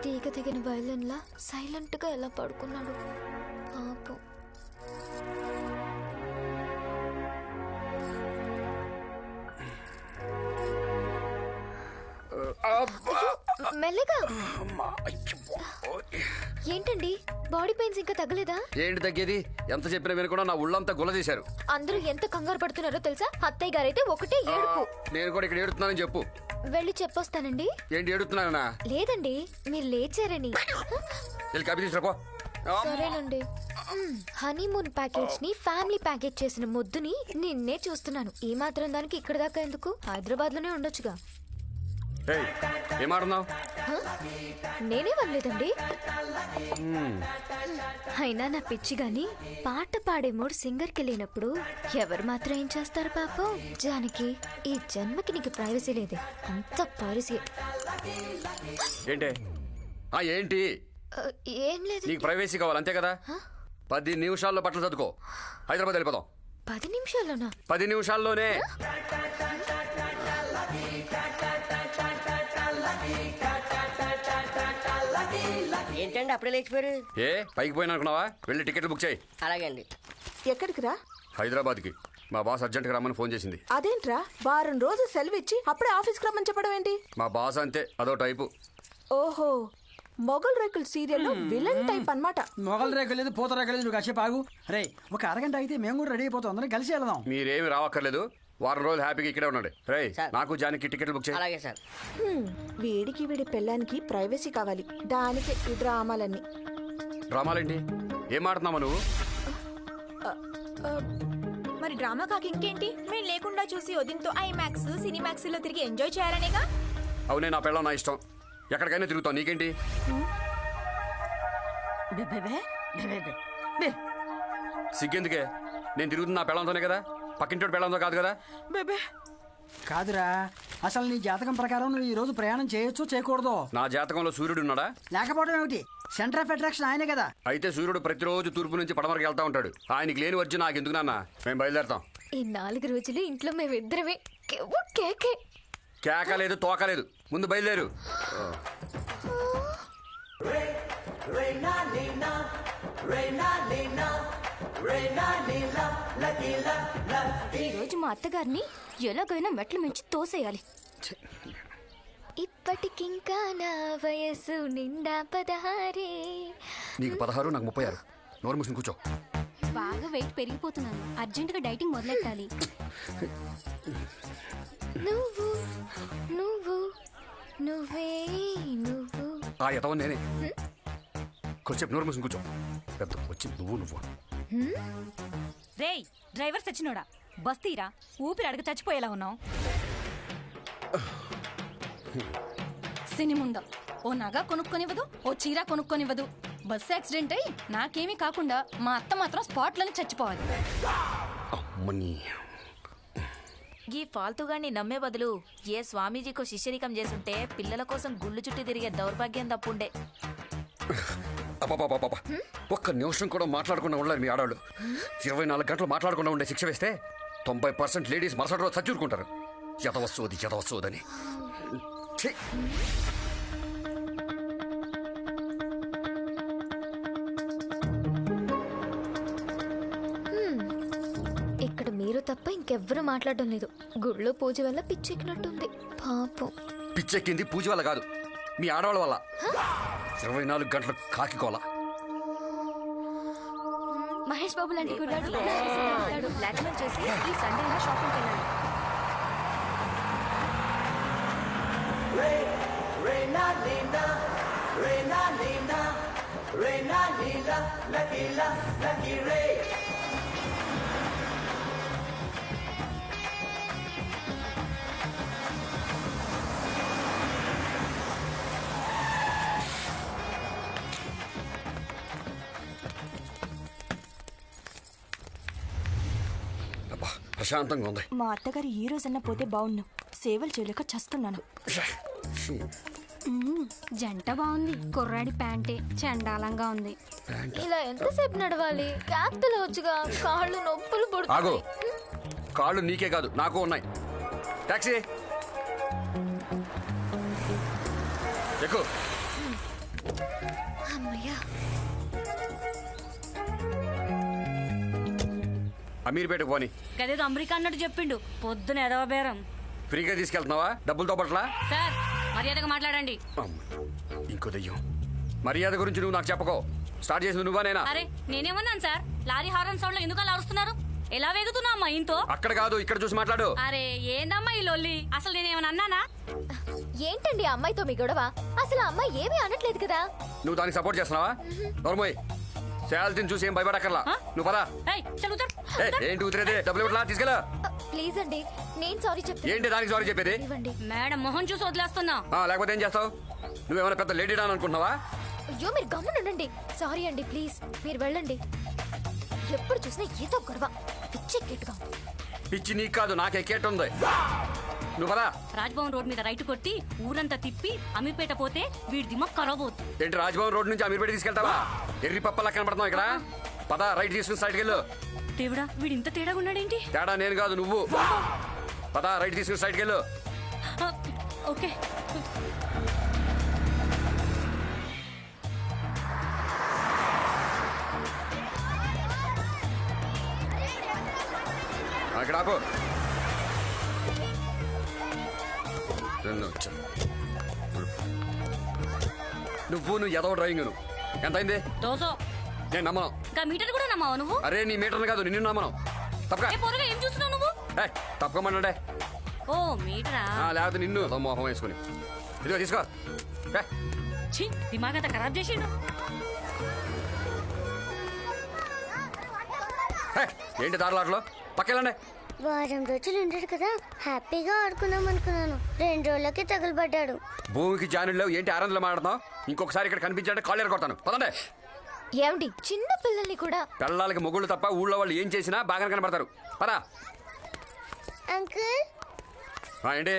తీగ తెగిన వైలెన్లా సైలెంట్ గా ఎలా పడుకున్నాడు పాపం. మెల్లగా. ఏంటండి బాడీ పెయిన్స్ ఇంకా తగ్గలేదా? ఏంటి తగ్గేది? ఎంత చెప్పినా వినకుండా నా ఉళ్ళంతా గుల్ల చేశారు. అందరూ ఎంత కంగారు పడుతున్నారో తెలుసా? అత్తయ్య గారైతే ఒకటే ఏడుపు. నేను కూడా ఇక్కడ ఏడుతున్నానని చెప్పు. వెళ్ళి చెప్పొస్తానండి. ఏంటి ఏడుతున్నానా? లేదండి మీరు లేచారని. వెళ్ళి కాపీ తీసుకురాపో. సరేనండి. హనీమూన్ ప్యాకేజ్ ని ఫ్యామిలీ ప్యాకేజ్ చేసిన మొద్దుని నిన్నే చూస్తున్నాను. ఈ మాత్రం దానికి ఇక్కడ దాకా ఎందుకు? హైదరాబాద్ లోనే ఉండొచ్చుగా. ఏమాడున్నావు? నేనే వల్లేదండి. అయినా నా పిచ్చి గాని పాట పాడే మూడు సింగర్కి లేనప్పుడు ఎవరు మాత్రం ఏం చేస్తారు పాపం. జానకి ఈ జన్మకి నీకు ప్రైవసీ లేదే, అంత ప్రైవసీ. ఏంటి ఏంటి? ఏం లేదు. నీకు ప్రైవసీ కావాలి అంతే కదా? 10 నిమిషాల్లో బట్టలు చదువుకో, హైదరాబాద్ వెళ్ళిపోదాం. 10 నిమిషాల్లోనా? 10 నిమిషాల్లోనే. ఏంటండి అప్పుడే లేచిపోయారు? ఏ పైకి పోయినా అనుకున్నావా? వెళ్ళి టికెట్లు బుక్ చేయి. అలాగే అండి. ఎక్కడికి రా? హైదరాబాద్కి. మా బాస్ అర్జెంట్గా రమ్మని ఫోన్ చేసింది. అదేంట్రా వారం రోజు సెలవు ఇచ్చి అప్పుడే ఆఫీస్కి రమ్మని చెప్పడం ఏంటి? మా బాస్ అంతే, అదో టైపు. ఓహో, మొగల్ రేకుల్ సీరియల్ విలన్ టైప్ అన్నమాట. మొగల్ రేకులు లేదు, పూత రేకులు లేదు. నువ్వు కాసేపు ఆగు. రే, ఒక అరగంట అయితే మేము కూడా రెడీ అయిపోతాం, అందరం కలిసి వెళ్దాం. మీరేమి రావక్కర్లేదు, వారం రోజులు హ్యాపీగా ఇక్కడే ఉన్నాడు. రే, నాకు జానికి టికెట్లు బుక్ చేయి. అలాగే సార్. వీడికి వీడి పెళ్ళానికి ప్రైవసీ కావాలి, దానికి ఈ డ్రామాలన్నీ. డ్రామాలేంటి? ఏం ఆడుతున్నావా నువ్వు? మరి డ్రామా కాక ఇంకేంటి? మేము లేకుండా చూసి వదినతో ఐమాక్స్ సినిమాక్స్ లో తిరిగి ఎంజాయ్ చేయాలనేగా. అవునే, నా పెళ్ళం, నా ఇష్టం, ఎక్కడికైనా తిరుగుతావు, నీకేంటి? సిగ్గెందుకే? నేను తిరుగుతున్న నా పెళ్ళంతోనే కదా, పక్కింటి పెళ్ళంతో కాదు కదా. బేబే కాదురా, అసలు నీ జాతకం ప్రకారం నువ్వు ఈ రోజు ప్రయాణం చేయొచ్చు చేయకూడదు. నా జాతకంలో సూర్యుడు ఉన్నాడా? లేకపోవడం ఏమిటి? సెంటర్ ఆఫ్ అట్రాక్షన్ ఆయనే కదా. అయితే సూర్యుడు ప్రతిరోజు తూర్పు నుంచి పడమరకు వెళ్తా ఉంటాడు. ఆయనకి లేని వచ్చి నాకు ఎందుకు నాన్న? మేము బయలుదేరతాం. ఈ 4 రోజులు ఇంట్లో మేమిద్దరమే. కేకే కేకలేదు, తోకలేదు, ముందు బయలుదేరు. ఈ రోజు మా అత్తగారిని ఎలాగైనా మెట్ల మించి తోసేయాలి. ఇప్పటికింకా నా వయసు నిండా 16. నీకు 16, నాకు 36. నోరు మూసుకుని కూర్చో. బాగా వెయిట్ పెరిగిపోతున్నాను, అర్జెంటుగా డైటింగ్ మొదలెట్టాలి. నువ్వు నువ్వు నువ్వే నువ్వు. ఆ ఎతవ నేనే. కొంచెం నోరు మూసుకుని కూర్చో. పెద్ద వచ్చి నువ్వు. రేయ్ డ్రైవర్ సచ్చినోడా, బస్తీరా, ఊపిరి అడగ చచ్చిపోయేలా ఉన్నావు. సినిముందా, ఓ నగ కొనుక్కొనివ్వదు, ఓ చీర కొనుక్కొనివ్వదు. బస్సు యాక్సిడెంట్ అయి నాకేమీ కాకుండా మా అత్త మాత్రం స్పాట్లోనే చచ్చిపోవాలి. ఈ ఫాల్తుగాన్ని నమ్మే బదులు ఏ స్వామీజీకో శిష్యరికం చేసుంటే పిల్లల కోసం గుళ్ళు చుట్టూ తిరిగే దౌర్భాగ్యం తప్పుండే. ఒక్క నిమిషం కూడా మాట్లాడకుండా ఉండాలి మీ ఆడవాళ్ళు. 24 గంటలు మాట్లాడకుండా ఉండే శిక్ష వేస్తే 90% లేడీస్ మరుసటి రోజు చచ్చూరుకుంటారు. ఎదవస్తోదని. ఇక్కడ మీరు తప్ప ఇంకెవ్వరూ మాట్లాడడం లేదు. గుళ్ళో పూజ వల్ల పిచ్చెక్కినట్టుంది పాపం. పిచ్చెక్కింది పూజ వల్ల కాదు, మీ ఆడవాళ్ళ వల్ల. 24 గంటలు కాకికోల. మహేష్ బాబు లాంటి కుర్రాడు బ్లాక్మెయిల్ చేసి ఈ సండే షాపింగ్కి వెళ్ళాలి. ప్రశాంతంగా ఉంది. మా అత్తగారు ఈ రోజన్నా పోతే బాగున్నాను, సేవలు చేయలేక చస్తున్నాను. జంట బాగుంది, కుర్రాడి ప్యాంటే చండాలంగా ఉంది. ఇలా ఎంతసేపు నడవాలి? క్యాప్టల్ వచ్చుగా, కాళ్ళు నొప్పులు ఆగు. పడుతుంది. కాళ్ళు నీకే కాదు నాకు ఉన్నాయి. టాక్సీ ఎక్కు. అమ్మయ్యా. అమీర్పేటకు పోని. గదేదో అమెరికా అన్నట్టు చెప్పిండు పొద్దున ఏదో బేరం. ఫ్రీగా తీసుకెళ్తున్నావా డబ్బులతో పట్ల? సార్ మర్యాదగా మాట్లాడండి. ఇంకో దయ్యం. మర్యాద గురించి నువ్వు నాకు చెప్పకో. స్టార్ట్ చేసింది నువ్వా నేనా? అరే నేనేమన్నాను సార్? లారీ హారన్ సౌండ్ లో ఎందుకు అలా అరుస్తున్నారు? ఎలా వేగుతున్నా అమ్మా ఇంతో? అక్కడ కాదు ఇక్కడ చూసి మాట్లాడు. అరే ఏందమ్మా ఈ లొల్లి? అసలు నేనేమన్నా అన్నానా? ఏంటండి ఆ అమ్మాయితో మీ గొడవ? అసలు ఆ అమ్మాయి ఏమీ అనట్లేదు కదా. నువ్వు దానికి సపోర్ట్ చేస్తున్నావా? నోర్మోయ్, శాలరీని చూసి ఏం భయపడక్కర్లా. నువ్వు పదా. ఏయ్, చల్ ఉత్తర్. ఏంటి ఉతిరేదే? డబ్బులు ఇవ్వట్లా? తీసుకెళ్ళా. ప్లీజ్ అండి, నేను సారీ చెప్తాను. ఏంటి దానికి సారీ చెప్పేది? ఇవ్వండి. మేడం మొహం చూసి వదిలేస్తున్నా. లేకపోతే ఏం చేస్తావు? నువ్వేమైనా పెద్ద లేడీ డాన్ అనుకుంటున్నావా? అయ్యో మీరు గమ్మునుండండి. సారీ అండి, ప్లీజ్ మీరు వెళ్ళండి. ఎప్పుడు చూసినా ఏదో గొడవ, పిచ్చెక్కేట్టుగా. పిచ్చి నీకు కాదు, నాకే కేట్ ఉంది. నువ్వు పదా. రాజ్భవన్ రోడ్ మీద రైట్ కొట్టి ఊరంతా తిప్పి అమీర్పేట పోతే వీడి దిమాగ్ ఖరాబ్ అవుతుంది. ఏంటి రాజ్భవన్ రోడ్ నుంచి అమీర్పేట తీసుకెళ్తావా? ఎర్రి పప్పలా కనపడుతున్నావు ఇక్కడ. పదా, రైట్ తీసుకుని సైడ్కి వెళ్ళు. దేవుడా వీడు ఇంత తేడాగా ఉన్నాడేంటి? తేడా నేను కాదు నువ్వు. పదా, రైట్ తీసుకుని సైడ్కి వెళ్ళు. ఓకే. ఇక్కడ ఆపు. నువ్వు ఎదవ డ్రైవింగ్. ఎంత అయింది? దోసో. నేను నమ్మను. ఇంకా మీటర్ కూడా నమ్మావా నువ్వు? అరే నీ మీటర్ని కాదు నిన్ను నమ్మను. తప్పక ఏ పోరుగా ఏం చూస్తున్నావు నువ్వు? తప్పకమండే. ఓ మీటరా? లేకపోతే నిన్ను మోహం వేసుకుని. ఇదిగో తీసుకో. ఛీ, దిమాగ్ అంతా ఖరాబ్ చేసిండు. ఏంటి దారులాట్లో పక్కెళ్ళండి. వారం రోజులు ఉండడు కదా, హ్యాపీగా ఆడుకున్నాం అనుకున్నాను. 2 రోజులకే తగులుపడ్డాడు. భూమికి జానులు ఏంటి ఆనందలు మాట్లాడుతున్నావు? ఇంకొకసారి ఇక్కడ కనిపించాలంటే కాళ్ళు ఎరగొడతాను. పదండి. ఏమండి, చిన్న పిల్లల్ని కూడా. పిల్లలకి మొగుళ్ళు తప్ప ఊళ్ళో వాళ్ళు ఏం చేసినా బాగా కనపడతారు. పదా. అంకుల్, ఏంటి?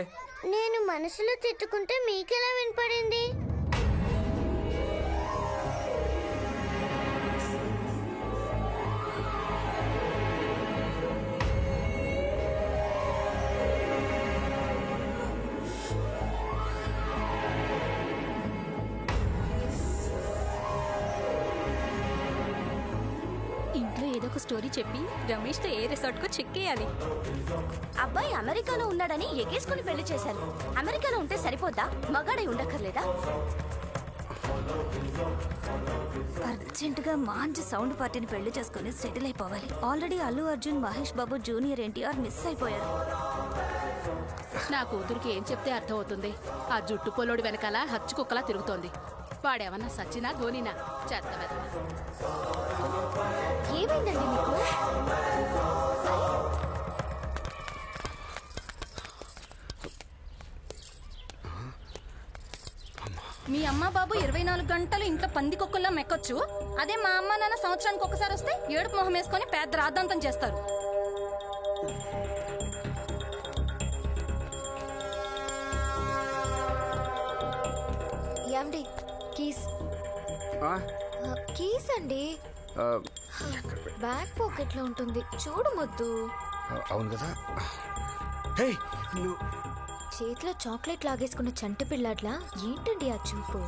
నేను మనసులో తిట్టుకుంటే మీకెలా వినపడింది? ఇంట్లో ఏదో ఒక స్టోరీ చెప్పి రమేష్తో ఏ రిసార్ట్కో చెక్కేయాలి. అబ్బాయి అమెరికాలో ఉన్నాడని ఎగేసుకుని పెళ్లి చేశారు. అమెరికాలో ఉంటే సరిపోద్దా? మగాడై ఉండక్కర్లేదా? అర్జెంటుగా మంచి సౌండ్ పార్టీని పెళ్లి చేసుకుని సెటిల్ అయిపోవాలి. Already Allu Arjun, Mahesh Babu, junior NTR miss అయిపోయారు. నా కూతురికి ఏం చెప్తే అర్థం అవుతుంది? ఆ జుట్టు పొలోడి వెనకాల హచ్చు కుక్కలా తిరుగుతోంది. వాడేమన్నా సచ్చినా ధోనినా చెత్త వెధవ. ఏమైందండి మీకు? మీ అమ్మ బాబు 24 గంటలు ఇంట్లో పంది కుక్కల్లా మెక్కొచ్చు. అదే మా అమ్మ నాన్న సంవత్సరానికి ఒకసారి వస్తే ఏడుపు మొహం వేసుకొని పెద్ద రాద్ధాంతం చేస్తారు. ఏమండి, కీస్. కీస్ అండి. బ్యాక్ పాకెట్ లో ఉంటుంది, చూడు ముద్దు. అవును కదా. చేతిలో చాక్లెట్ లాగేసుకున్న చంటి పిల్లాడ్లా ఏంటండి ఆ చూపు?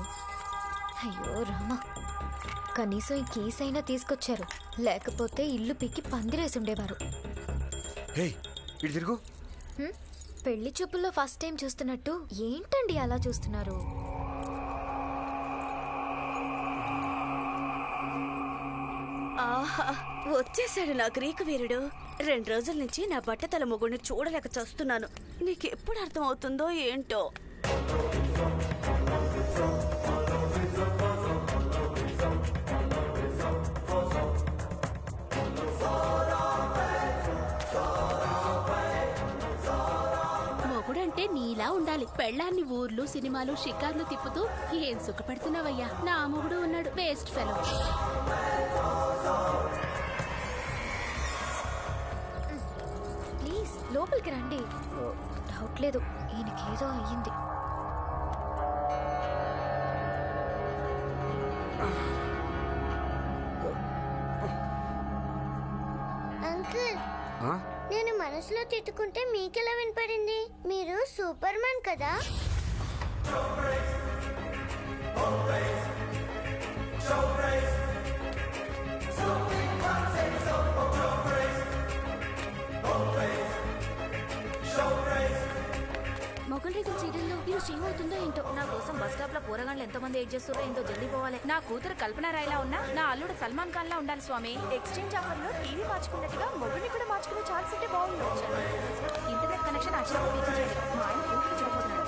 అయ్యో రామా, కనీసం ఈ కీస్ అయినా తీసుకొచ్చారు, లేకపోతే ఇల్లు పీకి పందిరేసి ఉండేవారు. తిరుగు. పెళ్లి చూపుల్లో ఫస్ట్ టైం చూస్తున్నట్టు ఏంటండి అలా చూస్తున్నారు? ఆహా, వచ్చేసాడు నా గ్రీకు వీరుడు. 2 రోజుల నుంచి నా బట్టతల మొగుడిని చూడలేక చస్తున్నాను. నీకెప్పుడు అర్థం అవుతుందో ఏంటో. మొగుడంటే నీలా ఉండాలి. పెళ్ళాన్ని ఊర్లు, సినిమాలు, షికార్లు తిప్పుతూ ఏం సుఖపెడుతున్నావయ్యా? నా మొగుడు ఉన్నాడు, వేస్ట్ ఫెలో. ప్లీజ్ లోపలికి రండి. డౌట్ లేదు, ఈయనకేదో అయ్యింది. అంకుల్, నేను మనసులో తిట్టుకుంటే మీకెలా వినపడింది? మీరు సూపర్ మ్యాన్ కదా. మొగల్ రేకుల సీరియల్లో ఈరోజు ఏమవుతుందో ఏంటో. నా కోసం బస్ స్టాప్ లో పోరగాళ్ళు ఎంతమంది వెయిట్ చేస్తారో ఏంటో జల్దీ పోవాలి. నా కూతురు కల్పన రాయ్లా ఉన్నా నా అల్లుడు సల్మాన్ ఖాన్ లా ఉండాలి స్వామి. ఎక్స్చేంజ్ ఆఫర్ లో టీవీ మార్చుకున్నట్టుగా మొగుడిని కూడా మార్చుకునే ఛాన్స్ ఉంటే బాగుంది. ఇంటర్నెట్ కనెక్షన్ అచ్చిన మా ఆయన కూతురు సరిపోతున్నాడు.